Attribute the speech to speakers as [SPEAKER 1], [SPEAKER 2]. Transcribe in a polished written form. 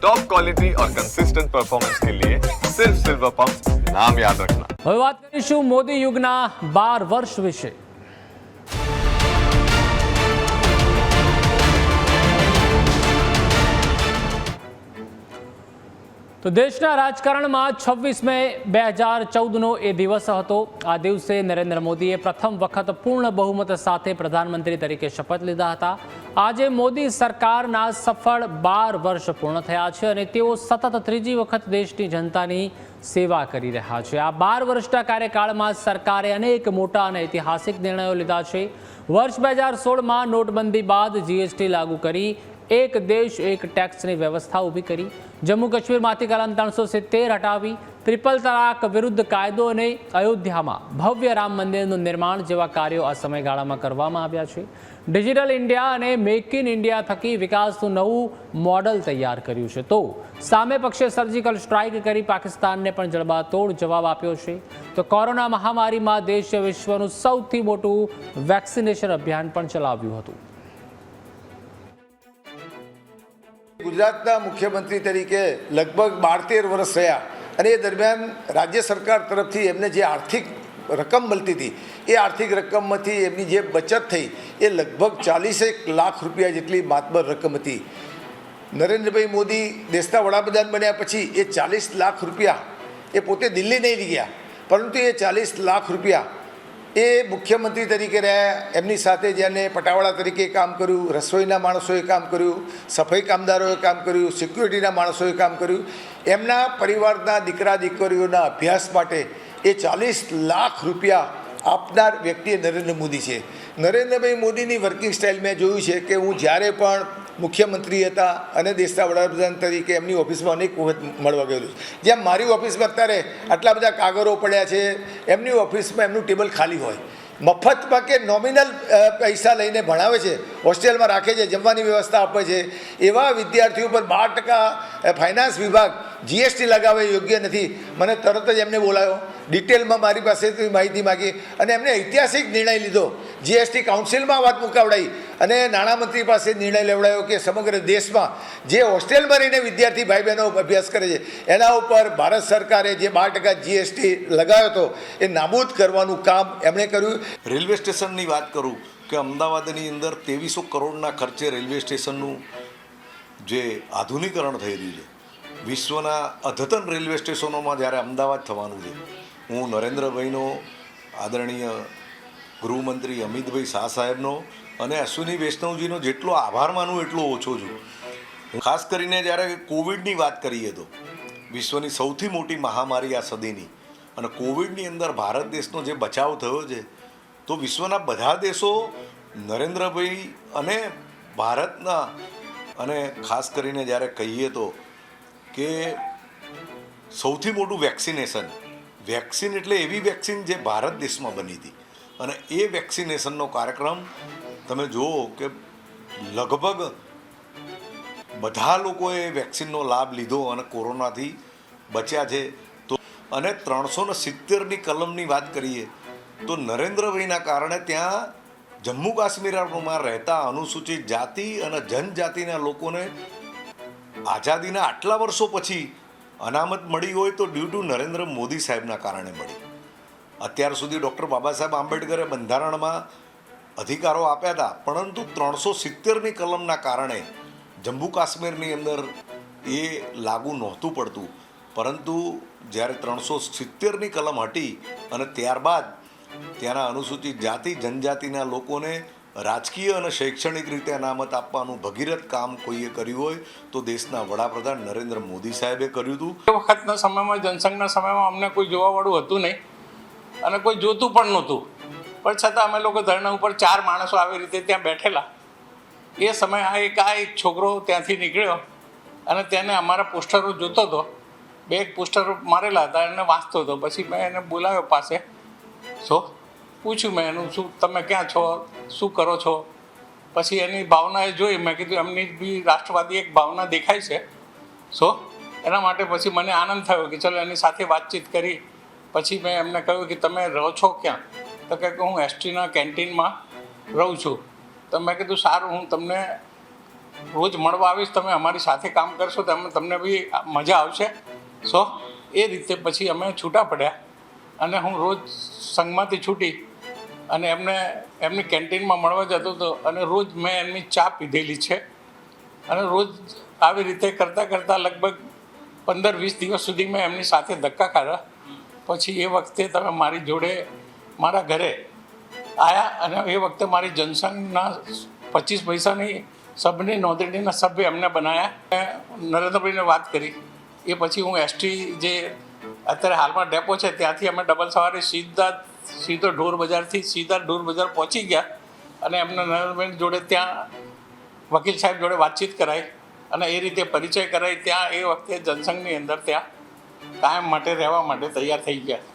[SPEAKER 1] Top quality और consistent performance के लिए सिर्फ सिल्वर पंप नाम याद रखना।
[SPEAKER 2] હવે વાત કરીશું મોદી યુગના 12 વર્ષ વિશે। તો દેશના રાજકારણમાં 26 મે 2014નો એ દિવસ હતો। આ દિવસે નરેન્દ્ર મોદીએ પ્રથમ વખત પૂર્ણ બહુમત સાથે પ્રધાનમંત્રી તરીકે શપથ લીધા હતા। આજે મોદી સરકારના સફળ 12 વર્ષ પૂર્ણ થયા છે અને તેઓ સતત ત્રીજી વખત દેશની જનતાની સેવા કરી રહ્યા છે। આ 12 વર્ષના કાર્યકાળમાં સરકારે અનેક મોટા અને ઐતિહાસિક નિર્ણયો લીધા છે। વર્ષ 2016માં નોટબંધી બાદ જીએસટી લાગુ કરી એક દેશ એક ટેક્સની વ્યવસ્થા ઊભી કરી। જમ્મુ કાશ્મીરમાંથી કલમ 370 હટાવી, ટ્રિપલ તલાક વિરુદ્ધ કાયદો અને અયોધ્યામાં ભવ્ય રામ મંદિરનું નિર્માણ જેવા કાર્યો આ સમયગાળામાં કરવામાં આવ્યા છે। ડિજિટલ ઇન્ડિયા અને મેક ઇન ઇન્ડિયા થકી વિકાસનું નવું મોડલ તૈયાર કર્યું છે। તો સામે પક્ષે સર્જિકલ સ્ટ્રાઇક કરી પાકિસ્તાનને પણ જડબાતોડ જવાબ આપ્યો છે। તો કોરોના મહામારીમાં દેશે વિશ્વનું સૌથી મોટું વેક્સિનેશન અભિયાન પણ ચલાવ્યું હતું।
[SPEAKER 3] ગુજરાતના મુખ્યમંત્રી તરીકે લગભગ 12-13 વર્ષ રહ્યા અને એ દરમિયાન રાજ્ય સરકાર તરફથી એમને જે આર્થિક રકમ મળતી હતી એ આર્થિક રકમમાંથી એમની જે બચત થઈ એ લગભગ 40 લાખ રૂપિયા જેટલી માતબર રકમ હતી। નરેન્દ્રભાઈ મોદી દેશના વડાપ્રધાન બન્યા પછી એ 40 લાખ રૂપિયા એ પોતે દિલ્હી નહીં લઈ ગયા, પરંતુ એ 40 લાખ રૂપિયા એ મુખ્યમંત્રી તરીકે રહ્યા, એમની સાથે જેને પટાવાળા તરીકે કામ કર્યું, રસોઈના માણસોએ કામ કર્યું, સફાઈ કામદારોએ કામ કર્યું, સિક્યુરિટીના માણસોએ કામ કર્યું, એમના પરિવારના દીકરા દીકરીઓના અભ્યાસ માટે એ 40 લાખ રૂપિયા આપનાર વ્યક્તિ નરેન્દ્ર મોદી છે। નરેન્દ્રભાઈ મોદીની વર્કિંગ સ્ટાઇલ મેં જોયું છે કે હું જ્યારે પણ મુખ્યમંત્રી હતા અને દેશના વડાપ્રધાન તરીકે એમની ઓફિસમાં અનેક વખત મળવા ગયેલું છે। જેમ મારી ઓફિસમાં અત્યારે આટલા બધા કાગળો પડ્યા છે, એમની ઓફિસમાં એમનું ટેબલ ખાલી હોય, મફતમાં કે નોમિનલ પૈસા લઈને ભણાવે છે, હોસ્ટેલમાં રાખે છે, જમવાની વ્યવસ્થા આપે છે। એવા વિદ્યાર્થીઓ પર 12% ફાઇનાન્સ વિભાગ જીએસટી લગાવે યોગ્ય નથી। મને તરત જ એમને બોલાવ્યો, ડિટેલમાં મારી પાસેથી માહિતી માગી અને એમને ઐતિહાસિક નિર્ણય લીધો। જીએસટી કાઉન્સિલમાં વાત મુકાવડાવી અને નાણામંત્રી પાસે નિર્ણય લેવડાયો કે સમગ્ર દેશમાં જે હોસ્ટેલમાં રહીને વિદ્યાર્થી ભાઈ બહેનો અભ્યાસ કરે છે એના ઉપર ભારત સરકારે જે 12% જીએસટી લગાવ્યો હતો એ નાબૂદ કરવાનું કામ એમણે કર્યું।
[SPEAKER 4] રેલવે સ્ટેશનની વાત કરું કે અમદાવાદની અંદર 2300 કરોડના ખર્ચે રેલવે સ્ટેશનનું જે આધુનિકરણ થઈ રહ્યું છે, વિશ્વના અદ્યતન રેલવે સ્ટેશનોમાં જ્યારે અમદાવાદ થવાનું છે, હું નરેન્દ્રભાઈનો, આદરણીય ગૃહમંત્રી અમિતભાઈ શાહ સાહેબનો અને અશ્વિની વૈષ્ણવજીનો જેટલો આભાર માનું એટલો ઓછો છું। ખાસ કરીને જ્યારે કોવિડની વાત કરીએ તો વિશ્વની સૌથી મોટી મહામારી આ સદીની, અને કોવિડની અંદર ભારત દેશનો જે બચાવ થયો છે તો વિશ્વના બધા દેશો નરેન્દ્રભાઈ અને ભારતના, અને ખાસ કરીને જ્યારે કહીએ તો કે સૌથી મોટું વેક્સિન એટલે એવી વેક્સિન જે ભારત દેશમાં બની હતી, અને એ વેક્સિનેશનનો કાર્યક્રમ તમે જુઓ કે લગભગ બધા લોકોએ વેક્સિનનો લાભ લીધો અને કોરોનાથી બચ્યા છે। તો અને 370ની કલમની વાત કરીએ તો નરેન્દ્રભાઈના કારણે ત્યાં જમ્મુ કાશ્મીરમાં રહેતા અનુસૂચિત જાતિ અને જનજાતિના લોકોને આઝાદીના આટલા વર્ષો પછી અનામત મળી હોય તો ડ્યુ ટુ નરેન્દ્ર મોદી સાહેબના કારણે મળી। અત્યાર સુધી ડૉક્ટર બાબા સાહેબ આંબેડકરે બંધારણમાં અધિકારો આપ્યા હતા, પરંતુ 370ની કલમના કારણે જમ્મુ કાશ્મીરની અંદર એ લાગુ નહોતું પડતું, પરંતુ જ્યારે 370ની કલમ હટી અને ત્યારબાદ ત્યાંના અનુસૂચિત જાતિ જનજાતિના લોકોને રાજકીય અને શૈક્ષણિક રીતે અનામત આપવાનું ભગીરથ કામ કોઈએ કર્યું હોય તો દેશના વડાપ્રધાન નરેન્દ્ર મોદી સાહેબે કર્યું હતું।
[SPEAKER 5] એ વખતના સમયમાં, જનસંઘના સમયમાં અમને કોઈ જોવાવાળું હતું નહીં અને કોઈ જોતું પણ નહોતું, પણ છતાં અમે લોકો ધરણા ઉપર 4 માણસો આવી રીતે ત્યાં બેઠેલા। એ સમયે એક છોકરો ત્યાંથી નીકળ્યો અને તેને અમારા પોસ્ટરો જોતો હતો, 2 પોસ્ટરો મારેલા હતા, એને વાંચતો હતો। પછી મેં એને બોલાવ્યો પાસે, પૂછ્યું મેં એનું, શું તમે ક્યાં છો, શું કરો છો? પછી એની ભાવના એ જોઈ, મેં કીધું એમની બી રાષ્ટ્રવાદી એક ભાવના દેખાય છે, એના માટે પછી મને આનંદ થયો કે ચલો એની સાથે વાતચીત કરી। પછી મેં એમને કહ્યું કે તમે રહો છો ક્યાં? તો કે હું એસટીના કેન્ટીનમાં રહું છું। તો મેં કીધું સારું, હું તમને રોજ મળવા આવીશ, તમે અમારી સાથે કામ કરશો તો તમને બી મજા આવશે. સો એ રીતે પછી અમે છૂટા પડ્યા અને હું રોજ સંઘમાંથી છૂટી અને એમની કેન્ટીનમાં મળવા જતો હતો અને રોજ મેં એમની ચા પીધેલી છે અને રોજ આવી રીતે કરતાં કરતાં લગભગ 15-20 દિવસ સુધી મેં એમની સાથે ધક્કા ખાધા. પછી એ વખતે તમે મારી જોડે મારા ઘરે આવ્યા અને એ વખતે મારી જનસંઘના 25 પૈસાની સભની નોંધણીના સભ્ય એમને બનાવ્યા. નરેન્દ્રભાઈને વાત કરી એ પછી હું એસટી જે અત્યારે હાલમાં ડેપો છે ત્યાંથી અમે ડબલ સવારે સીધો ઢોર બજારથી સીધા ઢોર બજાર પહોંચી ગયા અને એમને નરેન્દ્રભાઈ જોડે ત્યાં વકીલ સાહેબ જોડે વાતચીત કરાઈ અને એ રીતે પરિચય કરાઈ. ત્યાં એ વખતે જનસંઘની અંદર ત્યાં કાયમ માટે રહેવા માટે તૈયાર થઈ ગયા.